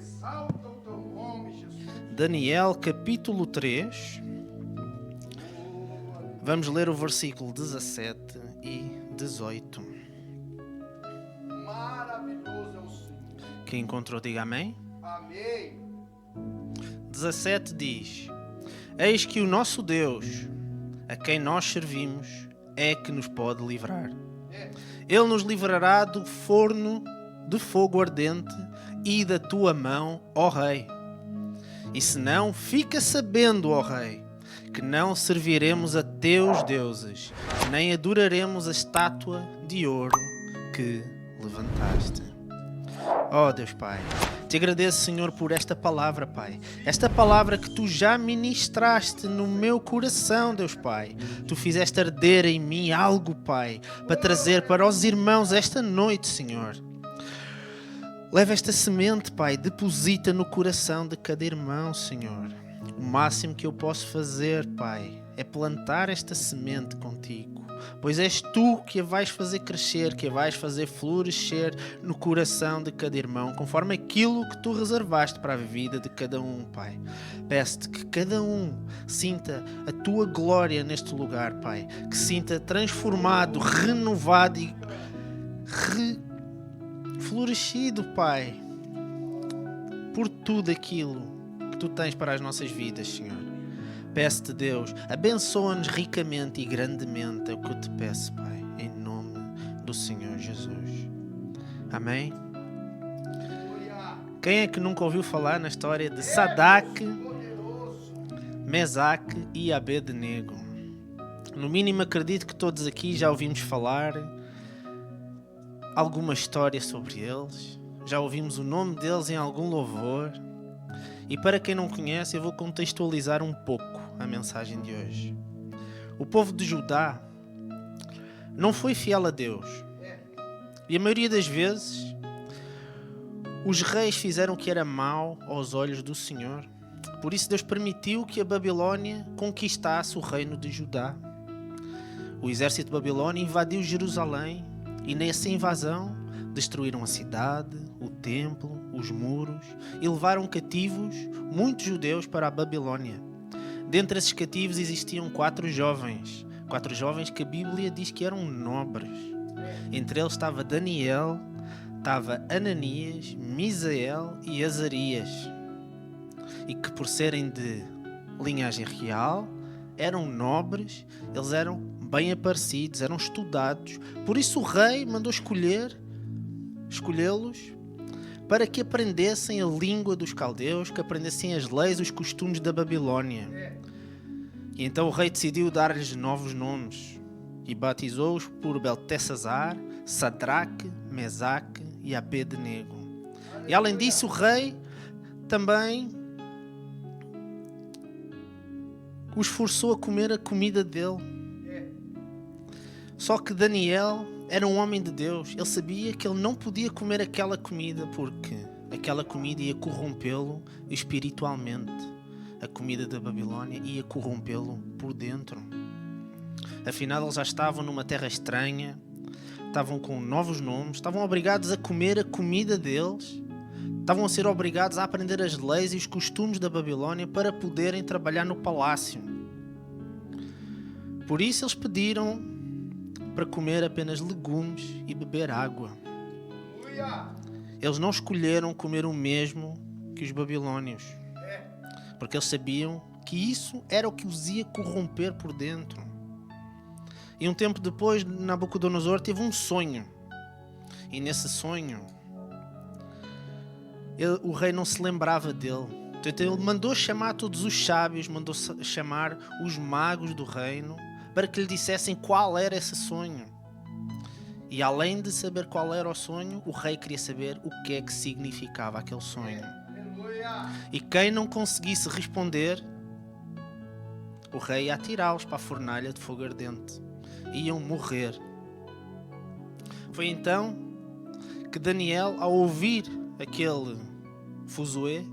exalta o teu nome, Jesus. Daniel capítulo 3. Vamos ler o versículo 17 e 18. Maravilhoso é o Senhor. Quem encontrou, diga amém. Amém. 17 diz: Eis que o nosso Deus, a quem nós servimos, é que nos pode livrar. Ele nos livrará do forno de fogo ardente e da tua mão, ó Rei. E se não, fica sabendo, ó Rei, que não serviremos a teus deuses, nem adoraremos a estátua de ouro que levantaste. Ó Deus Pai, te agradeço, Senhor, por esta palavra, Pai. Esta palavra que tu já ministraste no meu coração, Deus Pai. Tu fizeste arder em mim algo, Pai, para trazer para os irmãos esta noite, Senhor. Leva esta semente, Pai, deposita no coração de cada irmão, Senhor. O máximo que eu posso fazer, Pai, é plantar esta semente contigo, pois és tu que a vais fazer crescer, que a vais fazer florescer no coração de cada irmão, conforme aquilo que tu reservaste para a vida de cada um, Pai. Peço-te que cada um sinta a tua glória neste lugar, Pai, que sinta transformado, renovado e florescido, Pai, por tudo aquilo que tu tens para as nossas vidas, Senhor. Peço-te, Deus, abençoa-nos ricamente e grandemente, é o que eu te peço, Pai, em nome do Senhor Jesus. Amém? Quem é que nunca ouviu falar na história de Sadraque, Mesaque e Abednego? No mínimo acredito que todos aqui já ouvimos falar alguma história sobre eles, já ouvimos o nome deles em algum louvor. E para quem não conhece, eu vou contextualizar um pouco a mensagem de hoje. O povo de Judá não foi fiel a Deus. E a maioria das vezes, os reis fizeram o que era mau aos olhos do Senhor. Por isso Deus permitiu que a Babilônia conquistasse o reino de Judá. O exército de Babilônia invadiu Jerusalém e nessa invasão destruíram a cidade, o templo, os muros e levaram cativos muitos judeus para a Babilônia. Dentre esses cativos existiam 4 jovens que a Bíblia diz que eram nobres. Entre eles estava Daniel, estava Ananias, Misael e Azarias. E que por serem de linhagem real, eram nobres, eles eram bem aparecidos, eram estudados. Por isso o rei mandou escolhê-los para que aprendessem a língua dos caldeus, que aprendessem as leis, os costumes da Babilônia. E então o rei decidiu dar-lhes novos nomes e batizou-os por Beltesazar, Sadraque, Mesaque e Abednego. E além disso o rei também os forçou a comer a comida dele. Só que Daniel era um homem de Deus. Ele sabia que ele não podia comer aquela comida porque aquela comida ia corrompê-lo espiritualmente. A comida da Babilônia ia corrompê-lo por dentro. Afinal, eles já estavam numa terra estranha, estavam com novos nomes, estavam obrigados a comer a comida deles, estavam a ser obrigados a aprender as leis e os costumes da Babilônia para poderem trabalhar no palácio. Por isso eles pediram para comer apenas legumes e beber água. Eles não escolheram comer o mesmo que os babilônios, porque eles sabiam que isso era o que os ia corromper por dentro. E um tempo depois, Nabucodonosor teve um sonho. E nesse sonho, o rei não se lembrava dele. Então ele mandou chamar todos os sábios, mandou chamar os magos do reino, para que lhe dissessem qual era esse sonho. E além de saber qual era o sonho, o rei queria saber o que é que significava aquele sonho. E quem não conseguisse responder, o rei ia atirá-los para a fornalha de fogo ardente. Iam morrer. Foi então que Daniel, ao ouvir aquele fuzuê,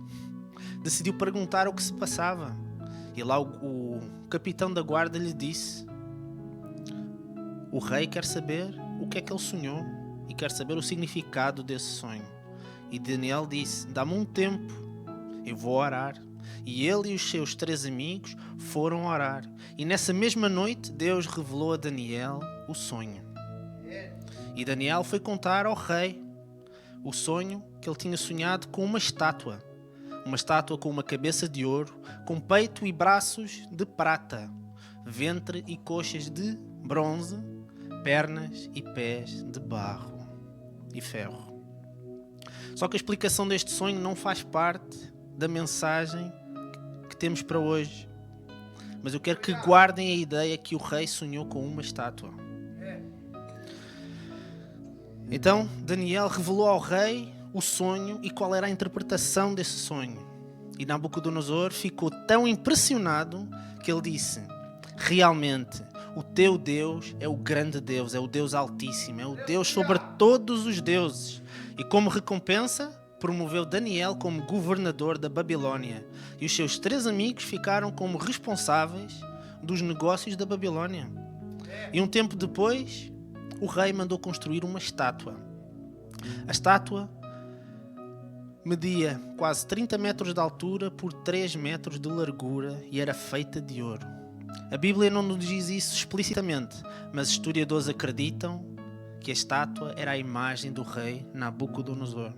decidiu perguntar o que se passava. E lá o capitão da guarda lhe disse: o rei quer saber o que é que ele sonhou e quer saber o significado desse sonho. E Daniel disse: dá-me um tempo, eu vou orar. E ele e os seus 3 amigos foram orar. E nessa mesma noite Deus revelou a Daniel o sonho. E Daniel foi contar ao rei o sonho que ele tinha sonhado com uma estátua. Uma estátua com uma cabeça de ouro, com peito e braços de prata, ventre e coxas de bronze, pernas e pés de barro e ferro. Só que a explicação deste sonho não faz parte da mensagem que temos para hoje. Mas eu quero que guardem a ideia que o rei sonhou com uma estátua. Então, Daniel revelou ao rei o sonho e qual era a interpretação desse sonho. E Nabucodonosor ficou tão impressionado que ele disse: realmente, o teu Deus é o grande Deus, é o Deus Altíssimo, é o Deus sobre todos os deuses. E como recompensa, promoveu Daniel como governador da Babilônia. E os seus 3 amigos ficaram como responsáveis dos negócios da Babilônia. E um tempo depois, o rei mandou construir uma estátua. A estátua media quase 30 metros de altura por 3 metros de largura e era feita de ouro. A Bíblia não nos diz isso explicitamente, mas historiadores acreditam que a estátua era a imagem do rei Nabucodonosor.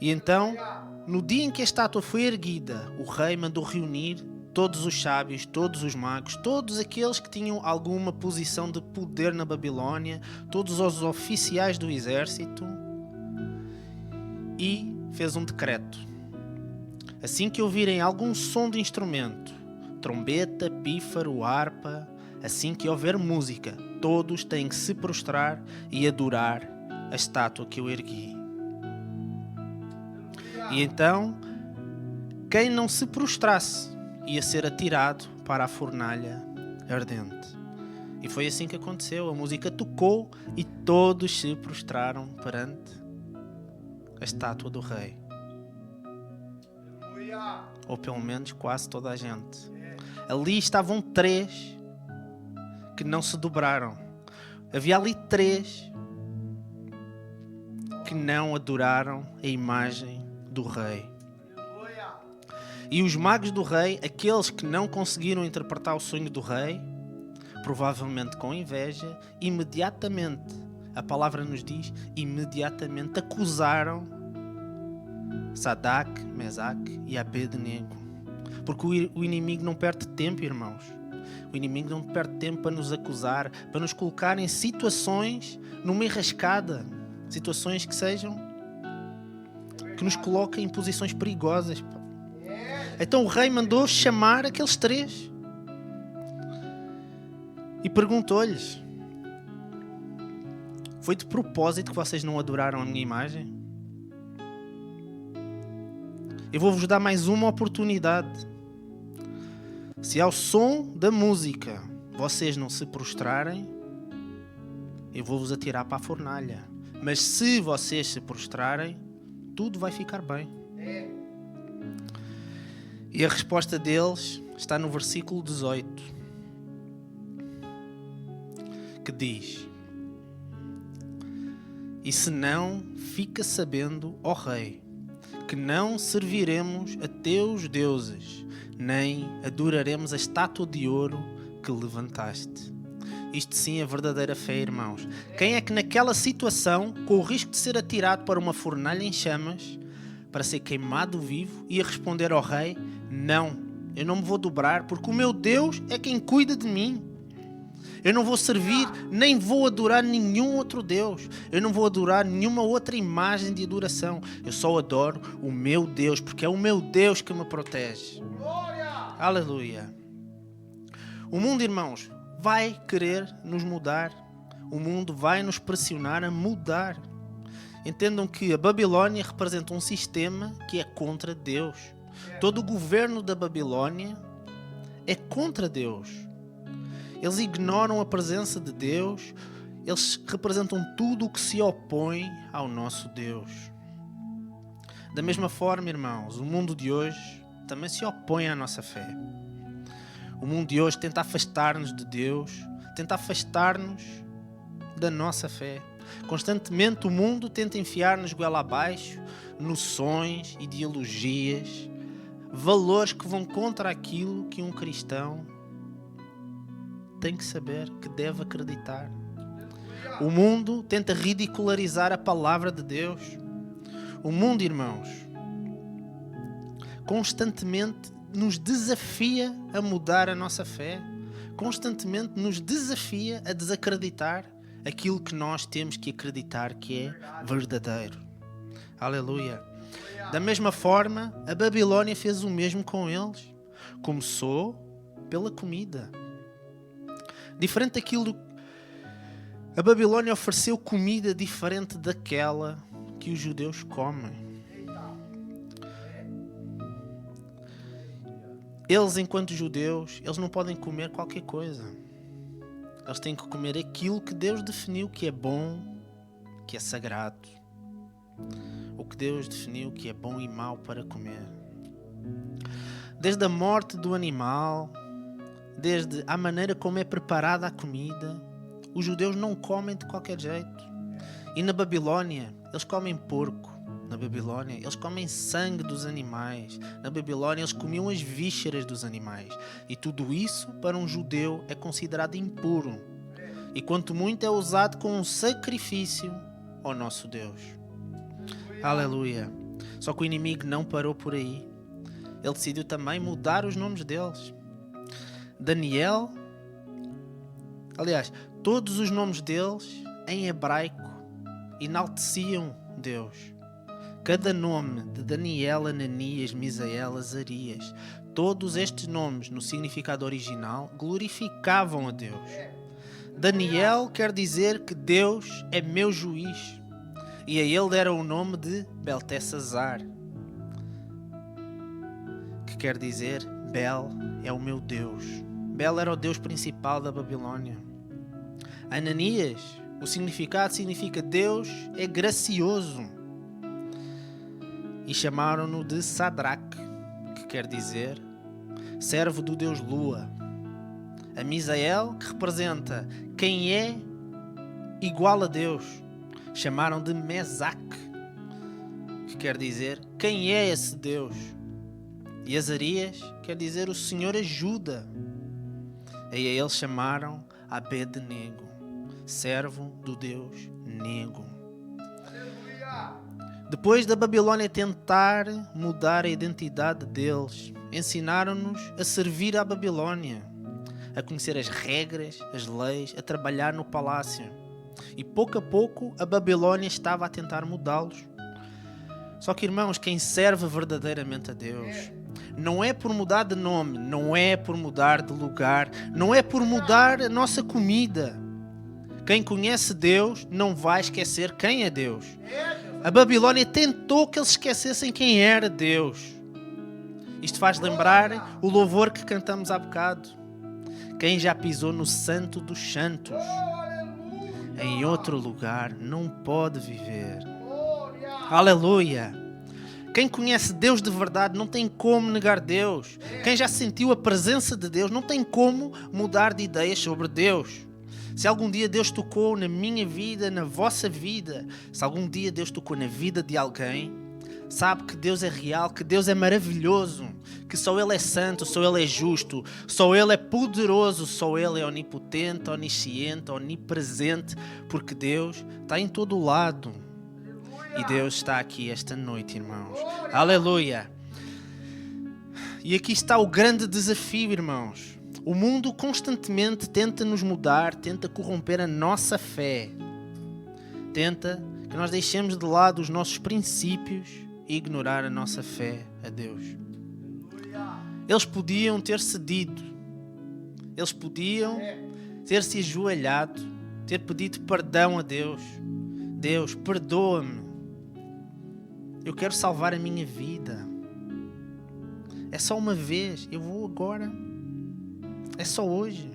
E então, no dia em que a estátua foi erguida, o rei mandou reunir todos os sábios, todos os magos, todos aqueles que tinham alguma posição de poder na Babilônia, todos os oficiais do exército, e fez um decreto. Assim que ouvirem algum som de instrumento, trombeta, pífaro, harpa, assim que houver música, todos têm que se prostrar e adorar a estátua que eu ergui. E então, quem não se prostrasse ia ser atirado para a fornalha ardente. E foi assim que aconteceu. A música tocou e todos se prostraram perante a estátua do rei. Ou pelo menos quase toda a gente. Ali estavam 3 que não se dobraram. Havia ali 3 que não adoraram a imagem do rei. E os magos do rei, aqueles que não conseguiram interpretar o sonho do rei, provavelmente com inveja, imediatamente, a palavra nos diz, imediatamente acusaram Sadraque, Mesaque e Abednego. Porque o inimigo não perde tempo, irmãos. O inimigo não perde tempo para nos acusar, para nos colocar em situações numa enrascada, situações que nos coloquem em posições perigosas. Então o rei mandou chamar aqueles 3 e perguntou-lhes: foi de propósito que vocês não adoraram a minha imagem? Eu vou-vos dar mais uma oportunidade. Se ao som da música vocês não se prostrarem, eu vou-vos atirar para a fornalha. Mas se vocês se prostrarem, tudo vai ficar bem. E a resposta deles está no versículo 18, que diz: e se não, fica sabendo, ó rei, que não serviremos a teus deuses, nem adoraremos a estátua de ouro que levantaste. Isto sim é verdadeira fé, irmãos. Quem é que naquela situação, com o risco de ser atirado para uma fornalha em chamas, para ser queimado vivo, ia responder ao rei: não, eu não me vou dobrar, porque o meu Deus é quem cuida de mim. Eu não vou servir, nem vou adorar nenhum outro Deus. Eu não vou adorar nenhuma outra imagem de adoração. Eu só adoro o meu Deus, porque é o meu Deus que me protege. Aleluia. O mundo, irmãos, vai querer nos mudar. O mundo vai nos pressionar a mudar. Entendam que a Babilônia representa um sistema que é contra Deus. Todo o governo da Babilônia é contra Deus. Eles ignoram a presença de Deus. Eles representam tudo o que se opõe ao nosso Deus. Da mesma forma, irmãos, o mundo de hoje também se opõe à nossa fé. O mundo de hoje tenta afastar-nos de Deus, tenta afastar-nos da nossa fé. Constantemente o mundo tenta enfiar-nos goela abaixo noções, ideologias, valores que vão contra aquilo que um cristão tem que saber, que deve acreditar. O mundo tenta ridicularizar a palavra de Deus. O mundo, irmãos, constantemente nos desafia a mudar a nossa fé. Constantemente nos desafia a desacreditar aquilo que nós temos que acreditar que é verdadeiro. Aleluia. Da mesma forma, a Babilônia fez o mesmo com eles. Começou pela comida. Diferente daquilo, a Babilônia ofereceu comida diferente daquela que os judeus comem. Eles, enquanto judeus, eles não podem comer qualquer coisa. Eles têm que comer aquilo que Deus definiu que é bom, que é sagrado. O que Deus definiu que é bom e mau para comer. Desde a morte do animal, desde a maneira como é preparada a comida, os judeus não comem de qualquer jeito. E na Babilônia, eles comem porco. Na Babilônia, eles comem sangue dos animais. Na Babilônia, eles comiam as vísceras dos animais. E tudo isso, para um judeu, é considerado impuro. E quanto muito é usado como um sacrifício ao nosso Deus. Aleluia. Só que o inimigo não parou por aí. Ele decidiu também mudar os nomes deles. Daniel, aliás, todos os nomes deles, em hebraico, enalteciam Deus. Cada nome de Daniel, Ananias, Misael, Azarias, todos estes nomes, no significado original, glorificavam a Deus. Daniel quer dizer que Deus é meu juiz. E a ele deram o nome de Beltesazar, que quer dizer Bel é o meu Deus. Bel era o Deus principal da Babilônia. Ananias, o significado significa Deus é gracioso. E chamaram-no de Sadraque, que quer dizer servo do Deus Lua. A Misael, que representa quem é igual a Deus, chamaram de Mesaque, que quer dizer quem é esse Deus. E Azarias quer dizer o Senhor ajuda. E a ele chamaram Abednego, servo do Deus Nego. Depois da Babilônia tentar mudar a identidade deles, ensinaram-nos a servir à Babilônia, a conhecer as regras, as leis, a trabalhar no palácio. E pouco a pouco a Babilônia estava a tentar mudá-los. Só que, irmãos, quem serve verdadeiramente a Deus não é por mudar de nome, não é por mudar de lugar, não é por mudar a nossa comida. Quem conhece Deus não vai esquecer quem é Deus. A Babilônia tentou que eles esquecessem quem era Deus. Isto faz lembrar o louvor que cantamos há bocado. Quem já pisou no Santo dos Santos, em outro lugar não pode viver. Aleluia! Quem conhece Deus de verdade não tem como negar Deus. Quem já sentiu a presença de Deus não tem como mudar de ideias sobre Deus. Se algum dia Deus tocou na minha vida, na vossa vida, se algum dia Deus tocou na vida de alguém, sabe que Deus é real, que Deus é maravilhoso, que só Ele é santo, só Ele é justo, só Ele é poderoso, só Ele é onipotente, onisciente, onipresente, porque Deus está em todo o lado. E Deus está aqui esta noite, irmãos. Aleluia! E aqui está o grande desafio, irmãos. O mundo constantemente tenta nos mudar, tenta corromper a nossa fé. Tenta que nós deixemos de lado os nossos princípios e ignorar a nossa fé a Deus. Eles podiam ter cedido. Eles podiam ter se ajoelhado, ter pedido perdão a Deus. Deus, perdoa-me. Eu quero salvar a minha vida. É só uma vez. Eu vou agora. É só hoje.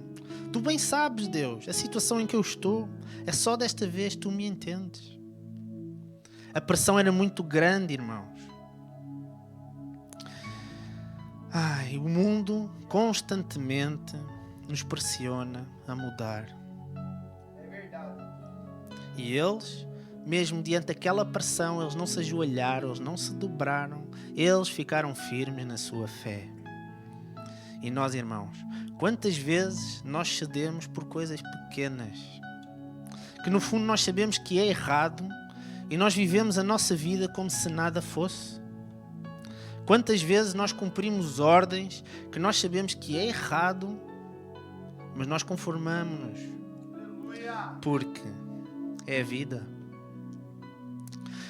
Tu bem sabes, Deus, a situação em que eu estou. É só desta vez, tu me entendes. A pressão era muito grande, irmãos. O mundo constantemente nos pressiona a mudar. É verdade. E eles, mesmo diante daquela pressão, eles não se ajoelharam, eles não se dobraram, eles ficaram firmes na sua fé. E nós, irmãos, quantas vezes nós cedemos por coisas pequenas, que no fundo nós sabemos que é errado, e nós vivemos a nossa vida como se nada fosse? Quantas vezes nós cumprimos ordens que nós sabemos que é errado, mas nós conformamos-nos, porque é a vida.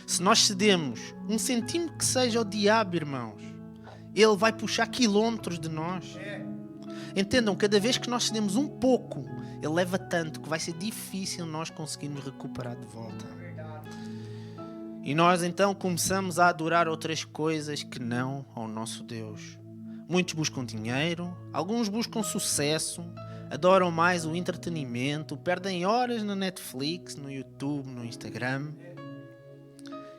Se nós cedemos um centímetro que seja ao diabo, irmãos, ele vai puxar quilómetros de nós. Entendam, cada vez que nós cedemos um pouco, ele leva tanto que vai ser difícil nós conseguirmos recuperar de volta. E nós então começamos a adorar outras coisas que não ao nosso Deus. Muitos buscam dinheiro, alguns buscam sucesso, adoram mais o entretenimento, perdem horas na Netflix, no YouTube, no Instagram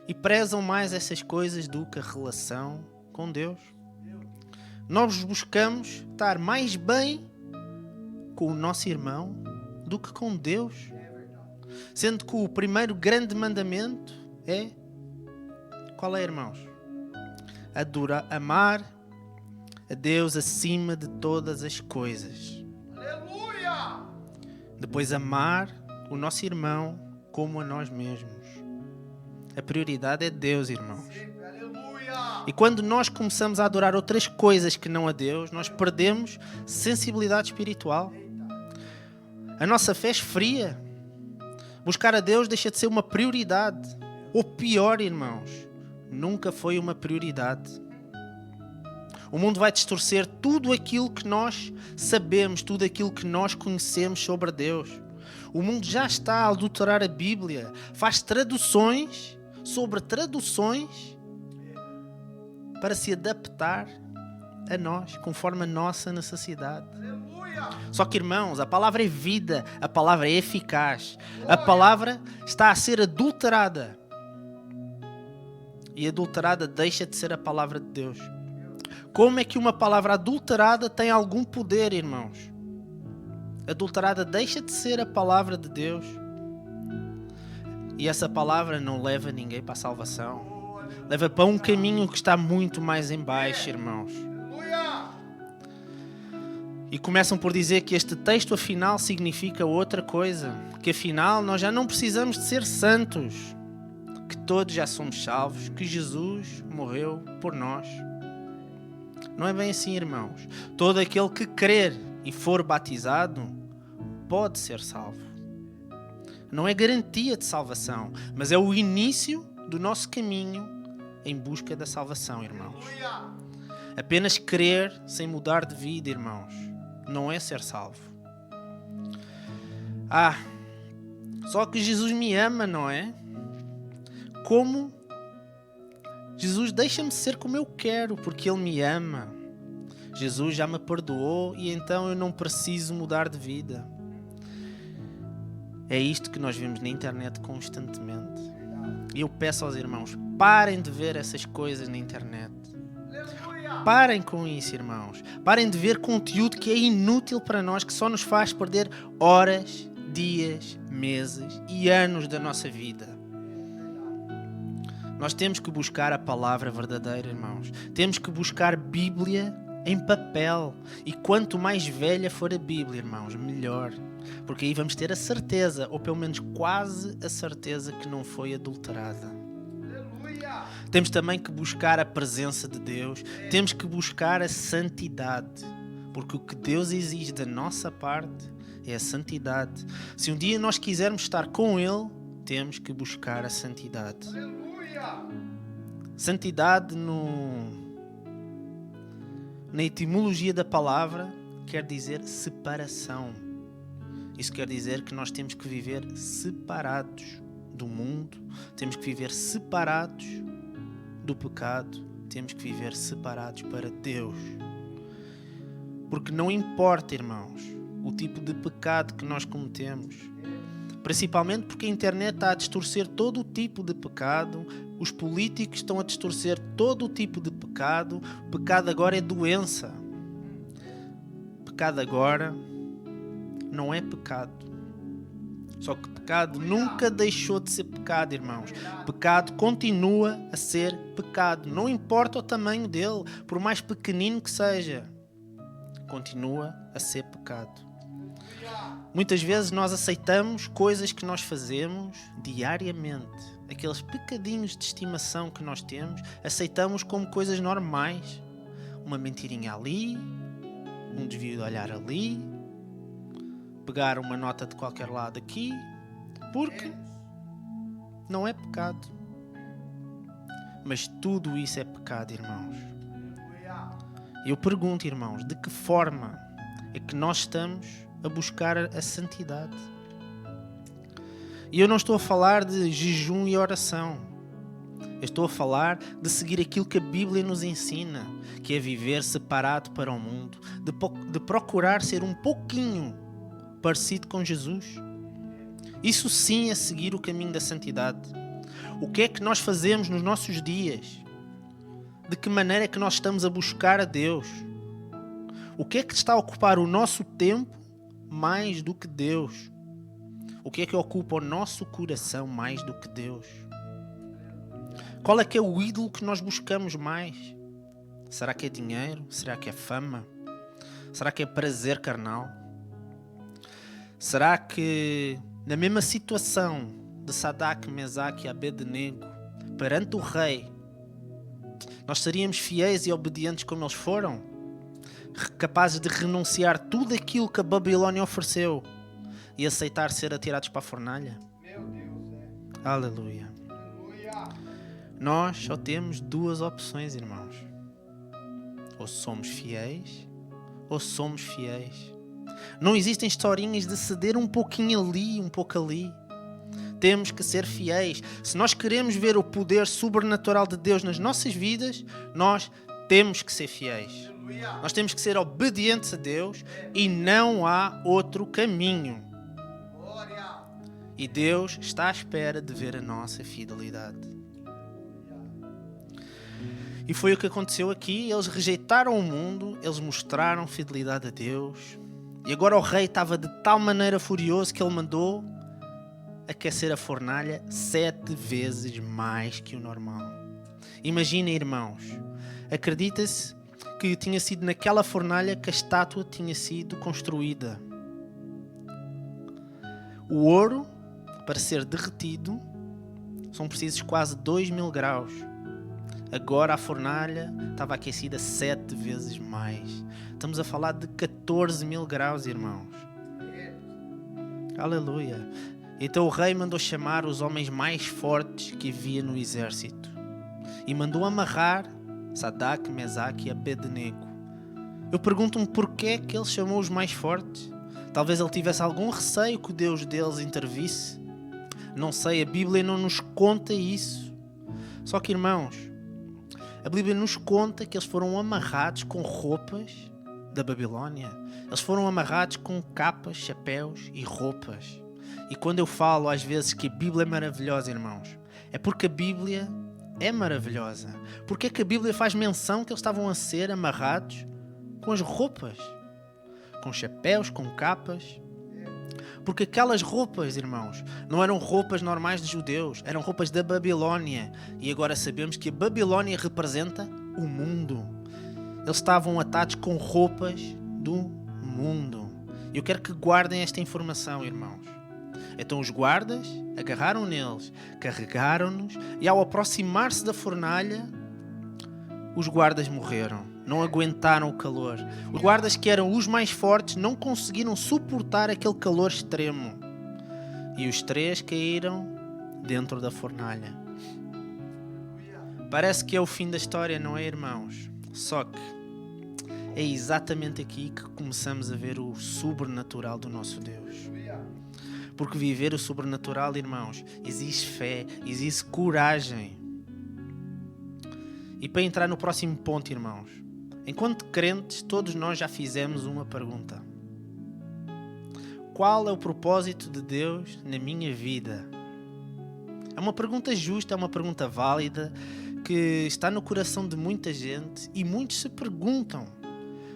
e prezam mais essas coisas do que a relação com Deus. Nós buscamos estar mais bem com o nosso irmão do que com Deus, sendo que o primeiro grande mandamento é, qual é, irmãos? Amar a Deus acima de todas as coisas. Aleluia! Depois amar o nosso irmão como a nós mesmos. A prioridade é Deus, irmãos. Aleluia! E quando nós começamos a adorar outras coisas que não a Deus, nós perdemos sensibilidade espiritual. A nossa fé esfria. Buscar a Deus deixa de ser uma prioridade. Ou pior, irmãos, nunca foi uma prioridade. O mundo vai distorcer tudo aquilo que nós sabemos, tudo aquilo que nós conhecemos sobre Deus. O mundo já está a adulterar a Bíblia. Faz traduções sobre traduções para se adaptar a nós, conforme a nossa necessidade. Aleluia! Só que, irmãos, a palavra é vida, a palavra é eficaz. A palavra está a ser adulterada. E adulterada deixa de ser a palavra de Deus. Como é que uma palavra adulterada tem algum poder, irmãos? Adulterada deixa de ser a palavra de Deus. E essa palavra não leva ninguém para a salvação. Leva para um caminho que está muito mais em baixo, irmãos. Aleluia! E começam por dizer que este texto afinal significa outra coisa. Que afinal nós já não precisamos de ser santos. Que todos já somos salvos. Que Jesus morreu por nós. Não é bem assim, irmãos. Todo aquele que crer e for batizado pode ser salvo. Não é garantia de salvação, mas é o início do nosso caminho em busca da salvação, irmãos. Aleluia! Apenas crer sem mudar de vida, irmãos, não é ser salvo. Só que Jesus me ama, não é? Como? Jesus deixa-me ser como eu quero, porque Ele me ama. Jesus já me perdoou e então eu não preciso mudar de vida. É isto que nós vemos na internet constantemente. E eu peço aos irmãos, parem de ver essas coisas na internet. Aleluia! Parem com isso, irmãos. Parem de ver conteúdo que é inútil para nós, que só nos faz perder horas, dias, meses e anos da nossa vida. Nós temos que buscar a palavra verdadeira, irmãos. Temos que buscar Bíblia em papel. E quanto mais velha for a Bíblia, irmãos, melhor. Porque aí vamos ter a certeza, ou pelo menos quase a certeza, que não foi adulterada. Aleluia! Temos também que buscar a presença de Deus. Temos que buscar a santidade. Porque o que Deus exige da nossa parte é a santidade. Se um dia nós quisermos estar com Ele, temos que buscar a santidade. Aleluia! Santidade na etimologia da palavra quer dizer separação. Isso quer dizer que nós temos que viver separados do mundo, temos que viver separados do pecado, temos que viver separados para Deus. Porque não importa, irmãos, o tipo de pecado que nós cometemos, principalmente porque a internet está a distorcer todo o tipo de pecado, os políticos estão a distorcer todo o tipo de pecado. Pecado agora é doença. Pecado agora não é pecado. Só que Pecado nunca deixou de ser pecado, irmãos. Pecado continua a ser pecado. Não importa o tamanho dele, por mais pequenino que seja. Continua a ser pecado. Muitas vezes nós aceitamos coisas que nós fazemos diariamente. Aqueles pecadinhos de estimação que nós temos, aceitamos como coisas normais. Uma mentirinha ali, um desvio de olhar ali, pegar uma nota de qualquer lado aqui, porque não é pecado. Mas tudo isso é pecado, irmãos. Eu pergunto, irmãos, de que forma é que nós estamos a buscar a santidade? E eu não estou a falar de jejum e oração. Eu estou a falar de seguir aquilo que a Bíblia nos ensina, que é viver separado para o mundo, de procurar ser um pouquinho parecido com Jesus. Isso sim é seguir o caminho da santidade. O que é que nós fazemos nos nossos dias? De que maneira é que nós estamos a buscar a Deus? O que é que está a ocupar o nosso tempo mais do que Deus? O que é que ocupa o nosso coração mais do que Deus? Qual é que é o ídolo que nós buscamos mais? Será que é dinheiro? Será que é fama? Será que é prazer carnal? Será que na mesma situação de Sadraque, Mesaque e Abednego perante o rei, nós seríamos fiéis e obedientes como eles foram? Capazes de renunciar tudo aquilo que a Babilónia ofereceu e aceitar ser atirados para a fornalha? Meu Deus, Aleluia. Aleluia. Nós só temos duas opções, irmãos. Ou somos fiéis, ou somos fiéis. Não existem historinhas de ceder um pouquinho ali, um pouco ali. Temos que ser fiéis. Se nós queremos ver o poder sobrenatural de Deus nas nossas vidas, nós temos que ser fiéis. Nós temos que ser obedientes a Deus e não há outro caminho. Glória. E Deus está à espera de ver a nossa fidelidade. E foi o que aconteceu aqui. Eles rejeitaram o mundo, eles mostraram fidelidade a Deus. E agora o rei estava de tal maneira furioso que ele mandou aquecer a fornalha 7 vezes mais que o normal. Imaginem, irmãos, acredita-se que tinha sido naquela fornalha que a estátua tinha sido construída. O ouro, para ser derretido, são precisos quase 2000 graus. Agora a fornalha estava aquecida 7 vezes mais. Estamos a falar de 14.000 graus, irmãos. Aleluia. Então o rei mandou chamar os homens mais fortes que havia no exército e mandou amarrar Sadraque, Mesaque e Abednego. Eu pergunto-me porquê que ele chamou os mais fortes. Talvez ele tivesse algum receio que o Deus deles intervisse. Não sei, a Bíblia não nos conta isso. Só que, irmãos, a Bíblia nos conta que eles foram amarrados com roupas da Babilónia. Eles foram amarrados com capas, chapéus e roupas. E quando eu falo às vezes que a Bíblia é maravilhosa, irmãos, é porque a Bíblia é maravilhosa. Porque é que a Bíblia faz menção que eles estavam a ser amarrados com as roupas, com chapéus, com capas? Porque aquelas roupas, irmãos, não eram roupas normais de judeus, eram roupas da Babilónia. E agora sabemos que a Babilónia representa o mundo. Eles estavam atados com roupas do mundo. Eu quero que guardem esta informação, irmãos. Então os guardas agarraram neles, carregaram-nos e ao aproximar-se da fornalha, os guardas morreram. Não aguentaram o calor. Os guardas, que eram os mais fortes, não conseguiram suportar aquele calor extremo. E os 3 caíram dentro da fornalha. Parece que é o fim da história, não é, irmãos? Só que é exatamente aqui que começamos a ver o sobrenatural do nosso Deus. Porque viver o sobrenatural, irmãos, exige fé, exige coragem. E para entrar no próximo ponto, irmãos, enquanto crentes, todos nós já fizemos uma pergunta. Qual é o propósito de Deus na minha vida? É uma pergunta justa, é uma pergunta válida, que está no coração de muita gente e muitos se perguntam.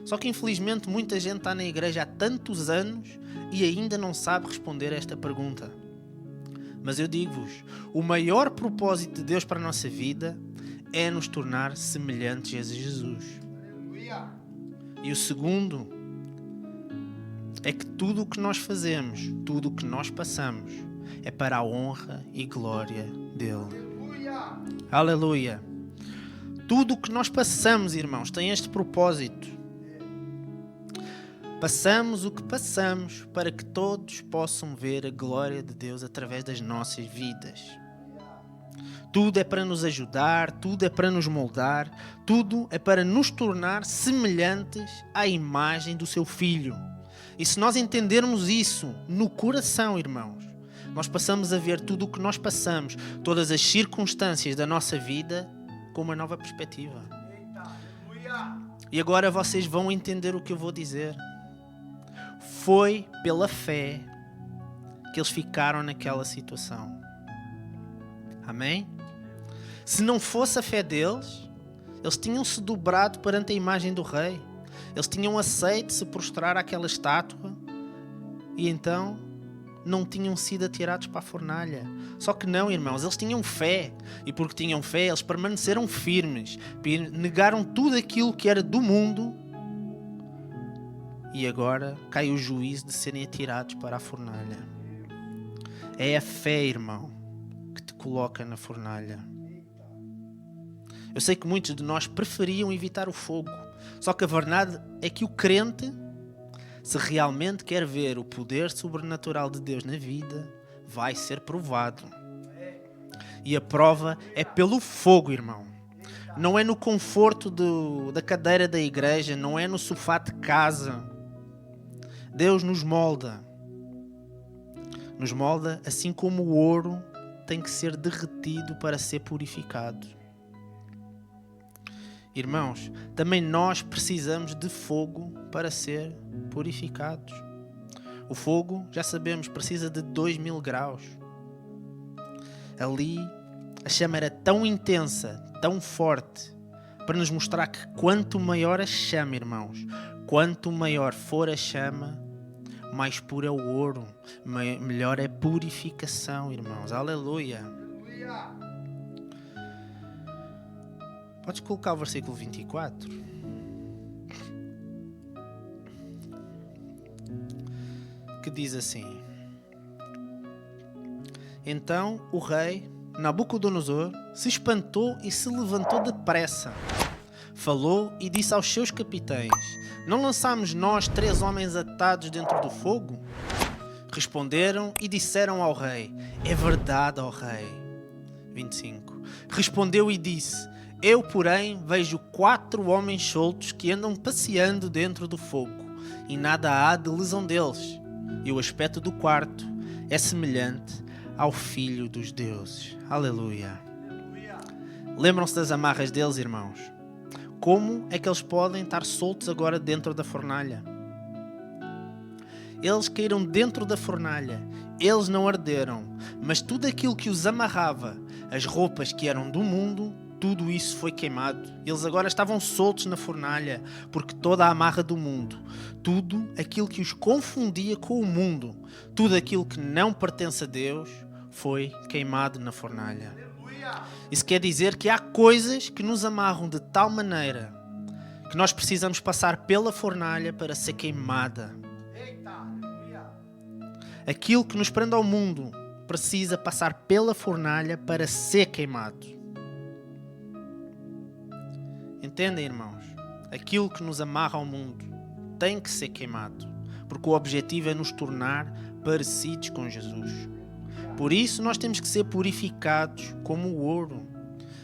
Só que infelizmente muita gente está na igreja há tantos anos e ainda não sabe responder a esta pergunta. Mas eu digo-vos, o maior propósito de Deus para a nossa vida é nos tornar semelhantes a Jesus. Aleluia. E o segundo é que tudo o que nós fazemos, tudo o que nós passamos, é para a honra e glória dele. Aleluia. Aleluia! Tudo o que nós passamos, irmãos, tem este propósito. Passamos o que passamos para que todos possam ver a glória de Deus através das nossas vidas. Tudo é para nos ajudar, tudo é para nos moldar, tudo é para nos tornar semelhantes à imagem do seu Filho. E se nós entendermos isso no coração, irmãos, nós passamos a ver tudo o que nós passamos, todas as circunstâncias da nossa vida, com uma nova perspectiva. Eita, aleluia. E agora vocês vão entender o que eu vou dizer. Foi pela fé que eles ficaram naquela situação. Amém? Se não fosse a fé deles, eles tinham se dobrado perante a imagem do rei. Eles tinham aceito se prostrar àquela estátua e então não tinham sido atirados para a fornalha. Só que não, irmãos, eles tinham fé. E porque tinham fé, eles permaneceram firmes. Negaram tudo aquilo que era do mundo. E agora cai o juízo de serem atirados para a fornalha. É a fé, irmão, que te coloca na fornalha. Eu sei que muitos de nós preferiam evitar o fogo. Só que a verdade é que o crente, se realmente quer ver o poder sobrenatural de Deus na vida, vai ser provado. E a prova é pelo fogo, irmão. Não é no conforto da cadeira da igreja, não é no sofá de casa. Deus nos molda. Nos molda assim como o ouro tem que ser derretido para ser purificado. Irmãos, também nós precisamos de fogo para ser purificados. O fogo, já sabemos, precisa de 2000 graus. Ali, a chama era tão intensa, tão forte, para nos mostrar que quanto maior a chama, irmãos, quanto maior for a chama, mais puro é o ouro, melhor é a purificação, irmãos. Aleluia! Aleluia. Podes colocar o versículo 24? Que diz assim: Então o rei Nabucodonosor se espantou e se levantou depressa. Falou e disse aos seus capitães: Não lançámos nós 3 homens atados dentro do fogo? Responderam e disseram ao rei: É verdade, ó rei. 25. Respondeu e disse: Eu, porém, vejo 4 homens soltos que andam passeando dentro do fogo, e nada há de lesão deles. E o aspecto do quarto é semelhante ao Filho dos deuses. Aleluia. Aleluia. Lembram-se das amarras deles, irmãos? Como é que eles podem estar soltos agora dentro da fornalha? Eles caíram dentro da fornalha. Eles não arderam. Mas tudo aquilo que os amarrava, as roupas que eram do mundo, tudo isso foi queimado. Eles agora estavam soltos na fornalha, porque toda a amarra do mundo, tudo aquilo que os confundia com o mundo, tudo aquilo que não pertence a Deus, foi queimado na fornalha. Aleluia. Isso quer dizer que há coisas que nos amarram de tal maneira que nós precisamos passar pela fornalha para ser queimada. Eita, aleluia. Aquilo que nos prende ao mundo precisa passar pela fornalha para ser queimado. Entendem, irmãos? Aquilo que nos amarra ao mundo tem que ser queimado, porque o objetivo é nos tornar parecidos com Jesus. Por isso nós temos que ser purificados como o ouro.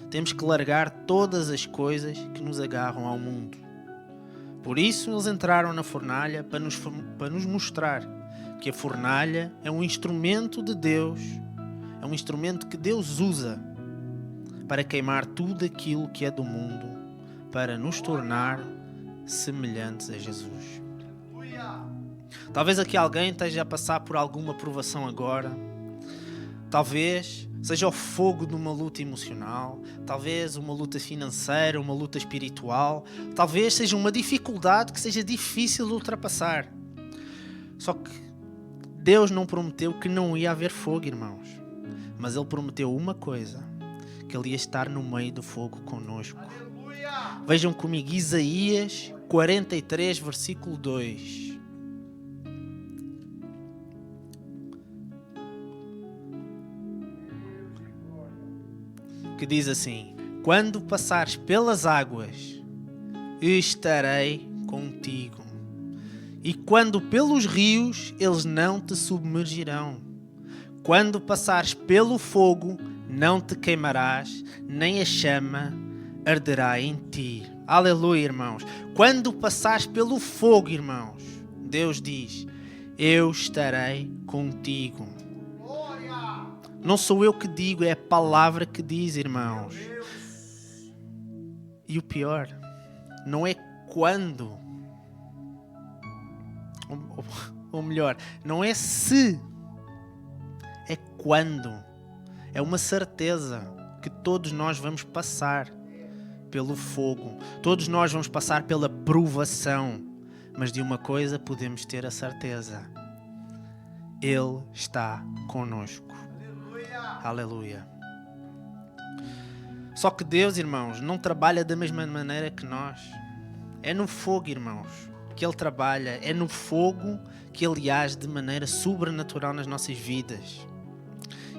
Temos que largar todas as coisas que nos agarram ao mundo. Por isso eles entraram na fornalha para nos mostrar que a fornalha é um instrumento de Deus, é um instrumento que Deus usa para queimar tudo aquilo que é do mundo, para nos tornar semelhantes a Jesus. Aleluia. Talvez aqui alguém esteja a passar por alguma provação agora. Talvez seja o fogo de uma luta emocional, talvez uma luta financeira, uma luta espiritual, talvez seja uma dificuldade que seja difícil de ultrapassar. Só que Deus não prometeu que não ia haver fogo, irmãos. Mas Ele prometeu uma coisa, que Ele ia estar no meio do fogo conosco. Aleluia. Vejam comigo Isaías 43, versículo 2. Que diz assim: quando passares pelas águas, estarei contigo. E quando pelos rios, eles não te submergirão. Quando passares pelo fogo, não te queimarás, nem a chama arderá em ti. Aleluia, irmãos. Quando passares pelo fogo, irmãos, Deus diz: eu estarei contigo. Glória. Não sou eu que digo, é a palavra que diz, irmãos. Deus. E o pior, não é quando, ou melhor, não é se, é quando. É uma certeza que todos nós vamos passar pelo fogo, todos nós vamos passar pela provação, mas de uma coisa podemos ter a certeza: Ele está conosco. Aleluia. Aleluia. Só que Deus, irmãos, não trabalha da mesma maneira que nós. É no fogo, irmãos, que Ele trabalha. É no fogo que Ele age de maneira sobrenatural nas nossas vidas.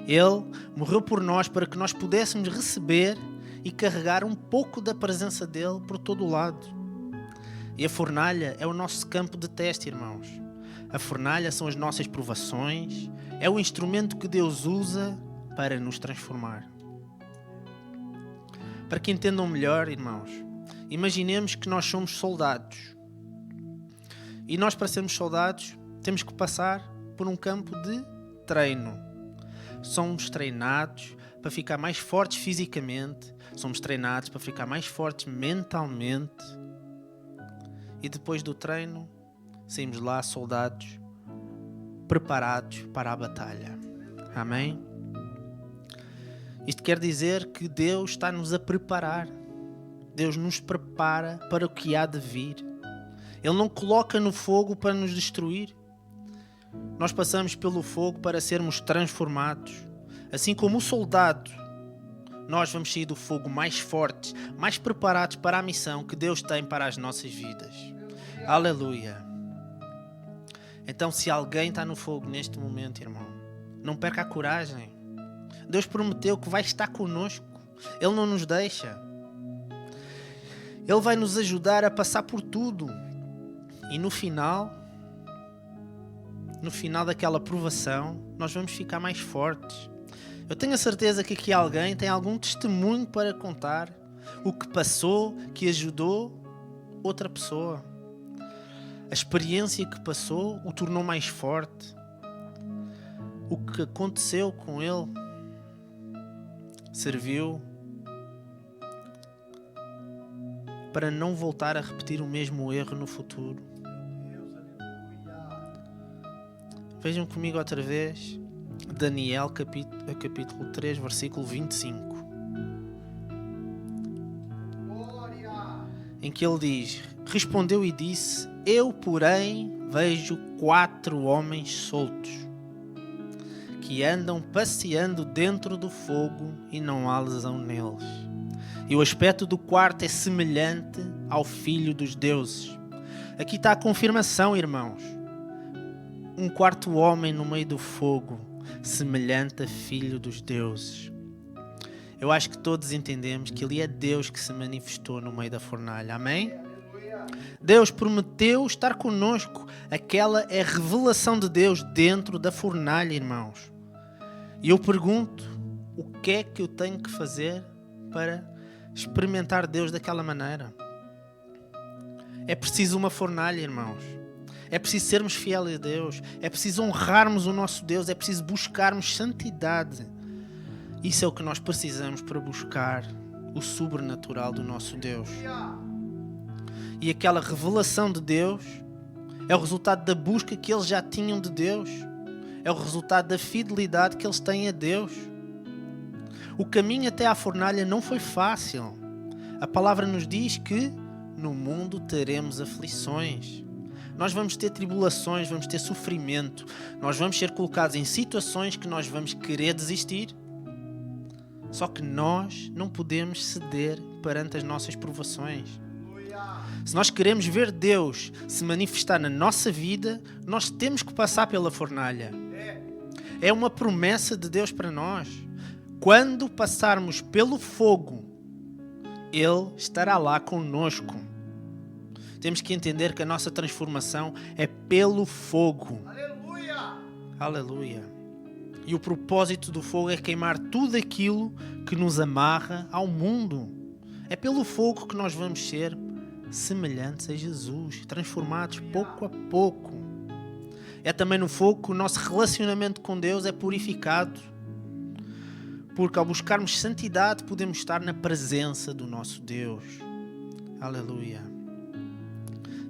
Ele morreu por nós para que nós pudéssemos receber e carregar um pouco da presença dEle por todo o lado. E a fornalha é o nosso campo de teste, irmãos. A fornalha são as nossas provações. É o instrumento que Deus usa para nos transformar. Para que entendam melhor, irmãos, imaginemos que nós somos soldados. E nós, para sermos soldados, temos que passar por um campo de treino. Somos treinados para ficar mais fortes fisicamente. Somos treinados para ficar mais fortes mentalmente. E depois do treino, saímos lá soldados, preparados para a batalha. Amém? Isto quer dizer que Deus está-nos a preparar. Deus nos prepara para o que há de vir. Ele não coloca no fogo para nos destruir. Nós passamos pelo fogo para sermos transformados. Assim como o soldado, nós vamos sair do fogo mais fortes, mais preparados para a missão que Deus tem para as nossas vidas. Aleluia. Então, se alguém está no fogo neste momento, irmão, não perca a coragem. Deus prometeu que vai estar conosco. Ele não nos deixa. Ele vai nos ajudar a passar por tudo. E no final daquela provação, nós vamos ficar mais fortes. Eu tenho a certeza que aqui alguém tem algum testemunho para contar. O que passou, que ajudou outra pessoa. A experiência que passou o tornou mais forte. O que aconteceu com ele serviu para não voltar a repetir o mesmo erro no futuro. Vejam comigo outra vez Daniel capítulo 3, versículo 25. Glória. Em que ele diz: respondeu e disse: eu, porém, vejo 4 homens soltos, que andam passeando dentro do fogo e não há lesão neles. E o aspecto do quarto é semelhante ao Filho dos Deuses. Aqui está a confirmação, irmãos. Um quarto homem no meio do fogo, semelhante a Filho dos Deuses. Eu acho que todos entendemos que ali é Deus que se manifestou no meio da fornalha. Amém? Deus prometeu estar conosco. Aquela é a revelação de Deus dentro da fornalha, irmãos. E eu pergunto, o que é que eu tenho que fazer para experimentar Deus daquela maneira? É preciso uma fornalha, irmãos. É preciso sermos fiéis a Deus. É preciso honrarmos o nosso Deus. É preciso buscarmos santidade. Isso é o que nós precisamos para buscar o sobrenatural do nosso Deus. E aquela revelação de Deus é o resultado da busca que eles já tinham de Deus. É o resultado da fidelidade que eles têm a Deus. O caminho até à fornalha não foi fácil. A palavra nos diz que no mundo teremos aflições. Nós vamos ter tribulações, vamos ter sofrimento. Nós vamos ser colocados em situações que nós vamos querer desistir. Só que nós não podemos ceder perante as nossas provações. Aleluia. Se nós queremos ver Deus se manifestar na nossa vida, nós temos que passar pela fornalha. É uma promessa de Deus para nós. Quando passarmos pelo fogo, Ele estará lá conosco. Temos que entender que a nossa transformação é pelo fogo. Aleluia. Aleluia. E o propósito do fogo é queimar tudo aquilo que nos amarra ao mundo. É pelo fogo que nós vamos ser semelhantes a Jesus, transformados pouco a pouco. É também no fogo que o nosso relacionamento com Deus é purificado. Porque ao buscarmos santidade podemos estar na presença do nosso Deus. Aleluia.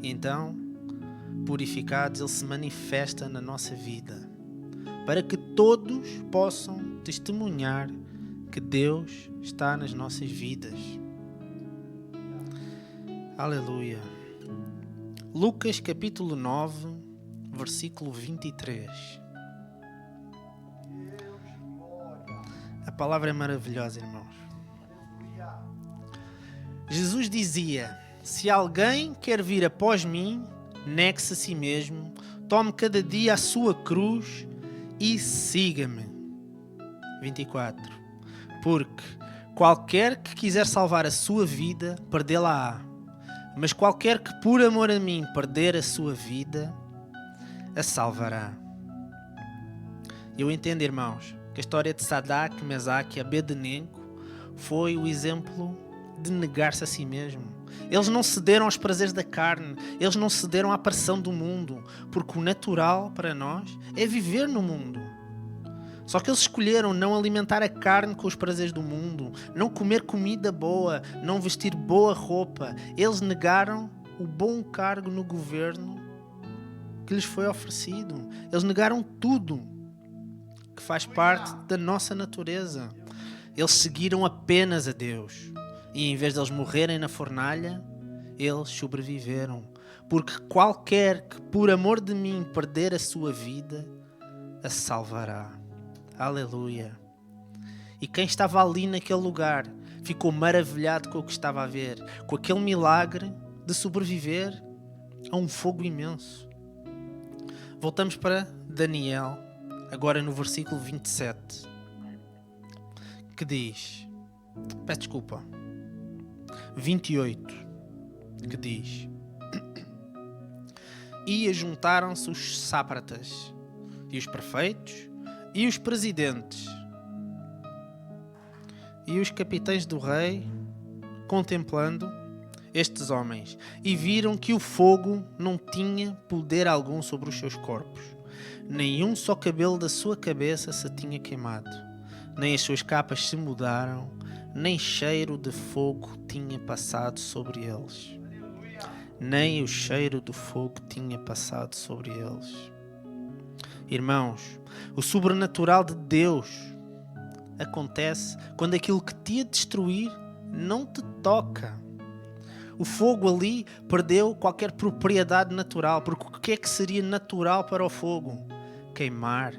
Então, purificados, Ele se manifesta na nossa vida, para que todos possam testemunhar que Deus está nas nossas vidas. Aleluia. Lucas capítulo 9, versículo 23. A palavra é maravilhosa, irmãos. Jesus dizia: se alguém quer vir após mim, negue-se a si mesmo, tome cada dia a sua cruz e siga-me. 24. Porque qualquer que quiser salvar a sua vida, perdê-la-á. Mas qualquer que por amor a mim perder a sua vida, a salvará. Eu entendo, irmãos, que a história de Sadraque, Mesaque e Abednego foi o exemplo de negar-se a si mesmo. Eles não cederam aos prazeres da carne, eles não cederam à pressão do mundo, porque o natural para nós é viver no mundo. Só que eles escolheram não alimentar a carne com os prazeres do mundo, não comer comida boa, não vestir boa roupa. Eles negaram o bom cargo no governo que lhes foi oferecido. Eles negaram tudo que faz parte da nossa natureza. Eles seguiram apenas a Deus. E em vez de eles morrerem na fornalha, eles sobreviveram. Porque qualquer que por amor de mim perder a sua vida, a salvará. Aleluia. E quem estava ali naquele lugar ficou maravilhado com o que estava a ver, com aquele milagre de sobreviver a um fogo imenso. Voltamos para Daniel, agora no versículo 27, que diz, peço desculpa, 28, que diz: e ajuntaram-se os sátrapas e os prefeitos e os presidentes e os capitães do rei, contemplando estes homens, e viram que o fogo não tinha poder algum sobre os seus corpos, nem um só cabelo da sua cabeça se tinha queimado, nem as suas capas se mudaram, nem cheiro de fogo tinha passado sobre eles. Nem o cheiro do fogo tinha passado sobre eles. Irmãos, o sobrenatural de Deus acontece quando aquilo que te ia destruir não te toca. O fogo ali perdeu qualquer propriedade natural, porque o que é que seria natural para o fogo? Queimar.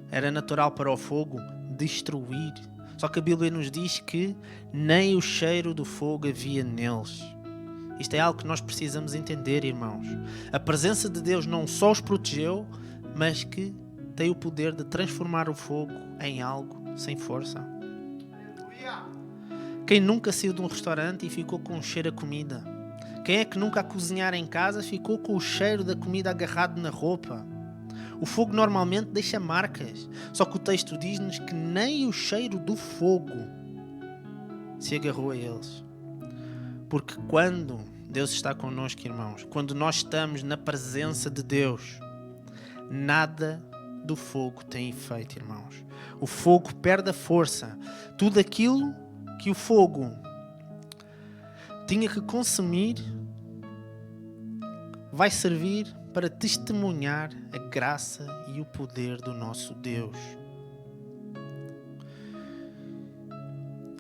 Era natural para o fogo destruir. Só que a Bíblia nos diz que nem o cheiro do fogo havia neles. Isto é algo que nós precisamos entender, irmãos. A presença de Deus não só os protegeu, mas que tem o poder de transformar o fogo em algo sem força. Quem nunca saiu de um restaurante e ficou com um cheiro a comida? Quem é que nunca a cozinhar em casa ficou com o cheiro da comida agarrado na roupa? O fogo normalmente deixa marcas, só que o texto diz-nos que nem o cheiro do fogo se agarrou a eles. Porque quando Deus está connosco, irmãos, quando nós estamos na presença de Deus, nada do fogo tem efeito, irmãos. O fogo perde a força. Tudo aquilo que o fogo tinha que consumir vai servir para testemunhar a graça e o poder do nosso Deus.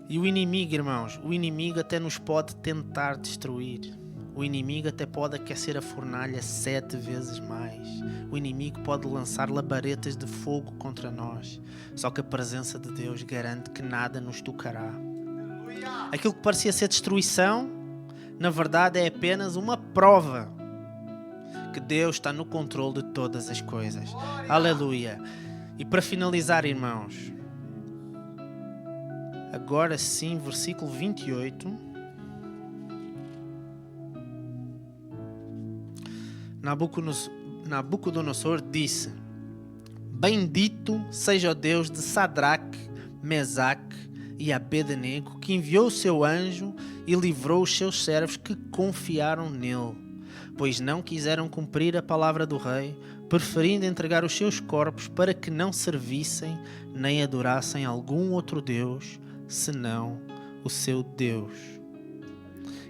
E o inimigo, irmãos, o inimigo até nos pode tentar destruir. O inimigo até pode aquecer a fornalha 7 vezes mais. O inimigo pode lançar labaredas de fogo contra nós. Só que a presença de Deus garante que nada nos tocará. Aleluia. Aquilo que parecia ser destruição, na verdade é apenas uma prova que Deus está no controle de todas as coisas. Aleluia. E para finalizar, irmãos, agora sim, versículo 28. Nabucodonosor disse: Bendito seja o Deus de Sadraque, Mesaque e Abednego, que enviou o seu anjo e livrou os seus servos que confiaram nele, pois não quiseram cumprir a palavra do rei, preferindo entregar os seus corpos para que não servissem nem adorassem algum outro Deus, senão o seu Deus.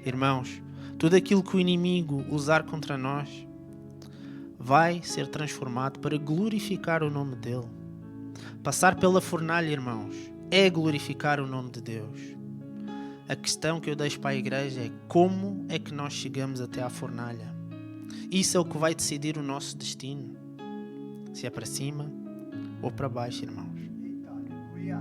Irmãos, tudo aquilo que o inimigo usar contra nós vai ser transformado para glorificar o nome dele. Passar pela fornalha, irmãos, é glorificar o nome de Deus. A questão que eu deixo para a igreja é como é que nós chegamos até à fornalha. Isso é o que vai decidir o nosso destino. Se é para cima ou para baixo, irmãos.